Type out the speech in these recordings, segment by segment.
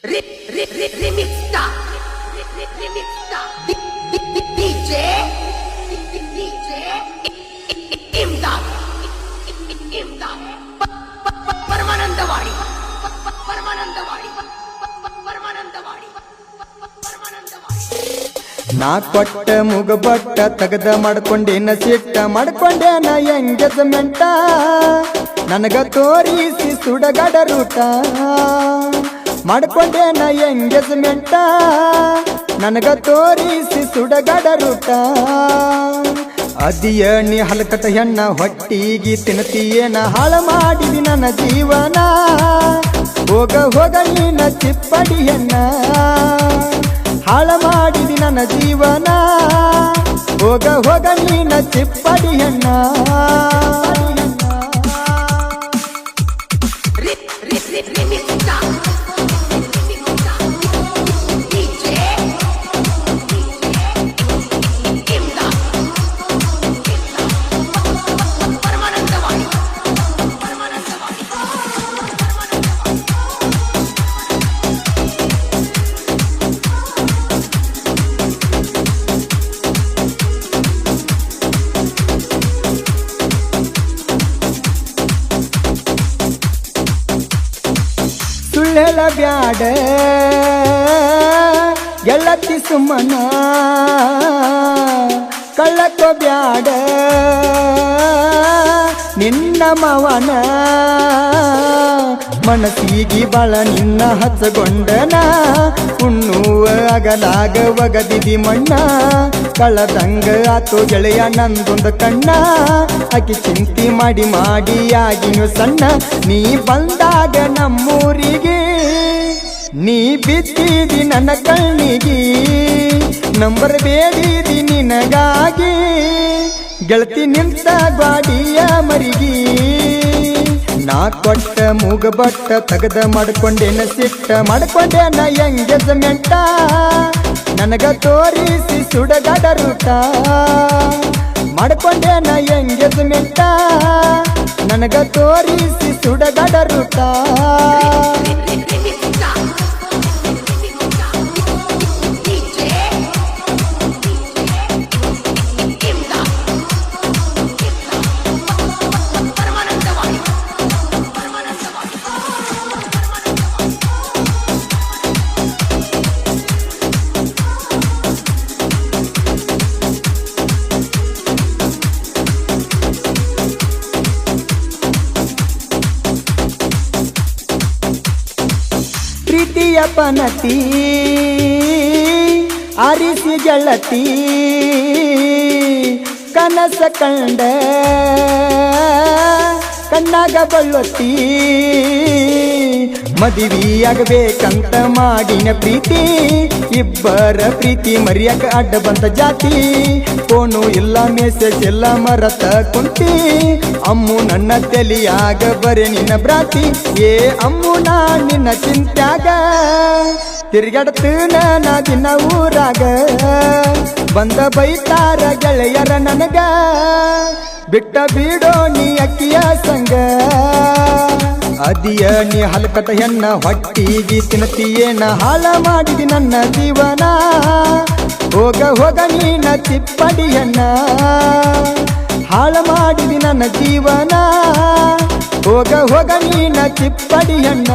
Remixta DJ Imdad Paramanandawadi ನಾ ಕೊಟ್ಟ ಮುಗಬಟ್ಟ ತಗದ ಮಾಡ್ಕೊಂಡೇನ ಸಿಟ್ಟ ಮಾಡ್ಕೊಂಡೇನ ಎಂಗೇಜ್ಮೆಂಟ ನನಗ ತೋರಿಸಿ ಸುಡಗಡ ರೂಟ ಮಾಡ್ಕೊಂಡೇನ ಎಂಗೇಜ್ಮೆಂಟ ನನಗ ತೋರಿಸಿ ಸುಡಗಡ ರೂಟ ಅದಿಯ ನೀ ಹಲಕಟ ಹೆಣ್ಣ ಹೊಟ್ಟಿಗಿ ತಿನ್ನತಿಯೇನ ಹಾಳ ಮಾಡಿದಿ ನನ್ನ ಜೀವನ ಹೋಗ ಹೋಗ ನೀನ ಚಿಪ್ಪಡಿ ಹೆಣ್ಣ ಹಾಳ ಮಾಡಿದಿ ನನ್ನ ಜೀವನ ಹೋಗ ಹೋಗ ನೀನ ಚಿಪ್ಪಡಿ ಹೆಣ್ಣ ಸುಳ್ಳೆಳ ಬ್ಯಾಡ ಗೆಳತಿ ಸುಮ್ಮನ ಕಳ್ಳಕ್ಕೋ ಬ್ಯಾಡ ನಿನ್ನ ಮವನ ಮನಸ್ಸಿಗೆ ಬಾಳ ನಿನ್ನ ಹಚ್ಚಗೊಂಡನ ಉಣ್ಣುವ ಅಗಲಾಗ ಒಗದಿದಿ ಮಣ್ಣ ಕಳ್ಳದಂಗ ಆತು ಗೆಳೆಯ ನಂದೊಂದು ಕಣ್ಣ ಆಕಿ ಚಿಂತಿ ಮಾಡಿ ಮಾಡಿ ಆಗಿನ ಸಣ್ಣ ನೀ ಬಂದಾಗ ನಮ್ಮೂರಿಗೆ ನೀ ಬಿದ್ದಿದಿ ನನ್ನ ಕಣ್ಣಿಗೆ ನಂಬರ್ ಬೇಡಿದಿ ನಿನಗಾಗಿ ಗೆಳತಿ ನಿಂತ ಗಾಡಿಯ ಮರಿಗಿ ನಾ ಕೊಟ್ಟ ಮೂಗಬಟ್ಟ ತಗದ ಮಾಡ್ಕೊಂಡೇನ ಸಿಟ್ಟ ಮಾಡ್ಕೊಂಡೇನ ಎಂಗೇಜ್ಮೆಂಟ ನನಗ ತೋರಿಸಿ ಸುಡಗಡ ರೂಟ ಮಾಡ್ಕೊಂಡೇನ ಎಂಗೇಜ್ಮೆಂಟ ನನಗ ತೋರಿಸಿ ಸುಡಗಡ ರೂಟ ಪ್ರೀತಿಯ ಪನತಿ ಆರಿಸಿ ಗೆಳತಿ ಕನಸ ಕಂಡ ಕಣ್ಣಾಗ ಬಳ್ಳೊತ್ತಿ ಮದುವೆಯಾಗಬೇಕಂತ ಮಾಡಿನ ಪ್ರೀತಿ ಇಬ್ಬರ ಪ್ರೀತಿ ಮರಿಯಾಕ ಅಡ್ಡ ಬಂದ ಜಾತಿ ಫೋನು ಇಲ್ಲ ಮೆಸೇಜ್ ಇಲ್ಲ ಮರತ ಕುಂತಿ ಅಮ್ಮು ನನ್ನ ತಲಿಯಾಗ ಬರೆ ನಿನ್ನ ಭ್ರಾತಿ ಏ ಅಮ್ಮು ನಾ ನಿನ್ನ ಚಿಂತ್ಯಾಗ ತಿರ್ಗಾಡ್ತನ ನಾ ದಿನ ಊರಾಗ ಬಂದ ಬೈತಾರ ಗೆಳೆಯರ ನನಗ ಬಿಟ್ಟ ಬಿಡೋ ನೀ ಅಕ್ಕಿಯ ಸಂಗ ಅದಿಯ ನೀ ಹಲಕಟ ಹೆಣ್ಣ ಹೊಟ್ಟಿಗಿ ತಿನ್ನತಿಯೇನ ಹಾಳ ಮಾಡಿದಿ ನನ್ನ ಜೀವನ ಹೋಗ ಹೋಗ ನೀನ ಚಿಪ್ಪಡಿ ಹೆಣ್ಣ ಹಾಳ ಮಾಡಿದಿ ನನ್ನ ಜೀವನ ಹೋಗ ಹೋಗ ನೀನ ಚಿಪ್ಪಡಿ ಹೆಣ್ಣ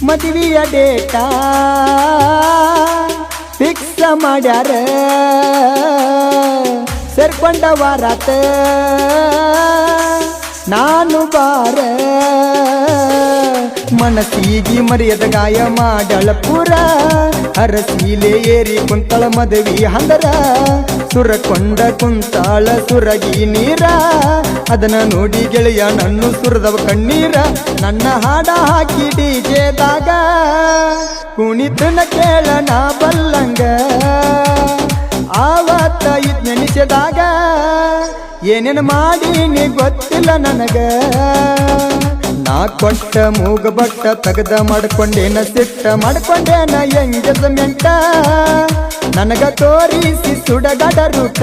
ಮದುವೆಯ ಡೇಟ ಫಿಕ್ಸ್ ಮಾಡ್ಯಾರ ಸೇರ್ಕೊಂಡ ವಾರಾತ ನಾನು ಬಾರ ಮನಸ್ಸಿಗೆ ಮರೆಯದ ಗಾಯ ಮಾಡಳ ಪೂರ ಅರಸೀಲೆ ಏರಿ ಕುಂತಳ ಮದುವೆ ಹಂದರ ಸುರಕೊಂಡ ಕುಂತಾಳ ಸುರಗಿ ನೀರ ಅದನ್ನ ನೋಡಿ ಗೆಳೆಯ ನನ್ನ ಸುರದವ ಕಣ್ಣೀರ ನನ್ನ ಹಾಡ ಹಾಕಿ ಡಿಜೆದಾಗ ಕುಣಿತನ ಕೇಳ ನಾ ಬಲ್ಲಂಗ ಆವತ್ತ ಇದ್ ನೆನೆಸಿದಾಗ ಏನೇನು ಮಾಡೀನಿ ಗೊತ್ತಿಲ್ಲ ನನಗ ನಾ ಕೊಟ್ಟ ಮೂಗ ಬಟ್ಟ ತಗದ ಮಾಡ್ಕೊಂಡೇನ ಸಿಟ್ಟ ಮಾಡ್ಕೊಂಡೇನ ಎಂಗೇಜ್ಮೆಂಟ ನನಗ ತೋರಿಸಿ ಸುಡಗಡ ರೂಟ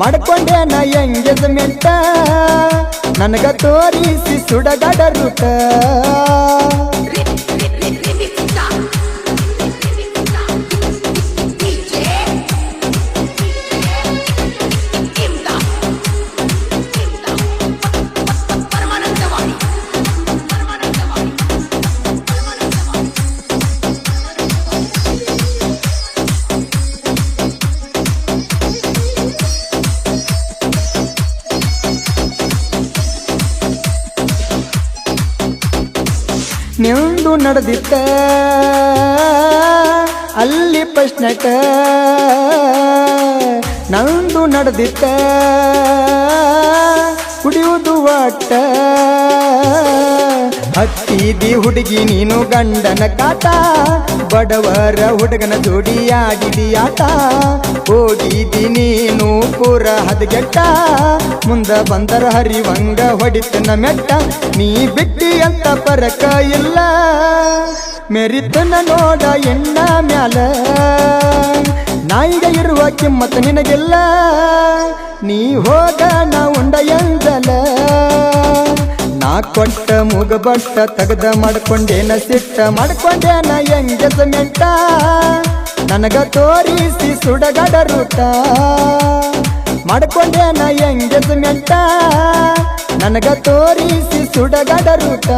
ಮಾಡ್ಕೊಂಡೇನ ಎಂಗೇಜ್ಮೆಂಟ ನನಗ ತೋರಿಸಿ ಸುಡಗಡ ರೂಟ ನಿಂದು ನಡೆದಿತ್ತ ಅಲ್ಲಿ ಪ್ರಶ್ನೆಟ ನಂದು ನಡೆದಿತ್ತ ಕುಡಿಯುವುದು ಒಟ್ಟ ಹತ್ತಿದಿ ಹುಡುಗಿ ನೀನು ಗಂಡನ ಕಾಟ ಬಡವರ ಹುಡುಗನ ಜೋಡಿ ಆಡಿದಿ ಆಟ ಹೋಗಿದಿ ನೀನು ಪೂರ ಹದಗೆಟ್ಟ ಮುಂದ ಬಂದರ ಹರಿವಂಗ ಹೊಡಿತನ ಮೆಟ್ಟ ನೀ ಬಿಟ್ಟಿ ಅಂತ ಪರಕ ಇಲ್ಲ ಮೆರಿತನ ನೋಡ ಎಣ್ಣ ಮ್ಯಾಲ ನಾಯಿಗ ಇರುವ ಕಿಮ್ಮತ್ತ ನಿನಗಿಲ್ಲ ನೀ ಹೋಗ ನಾ ಉಂಡ ಎಂದಲ ನಾ ಕೊಟ್ಟ ಮೂಗ ಬಟ್ಟ ತಗದ ಮಾಡ್ಕೊಂಡೇನ ಸಿಟ್ಟ ಮಾಡ್ಕೊಂಡೇನ ಎಂಗೇಜ್ಮೆಂಟ ನನಗ ತೋರಿಸಿ ಸುಡಗಡ ರೂಟ ಮಾಡ್ಕೊಂಡೇನ ಎಂಗೇಜ್ಮೆಂಟ ನನಗ ತೋರಿಸಿ ಸುಡಗಡ ರೂಟ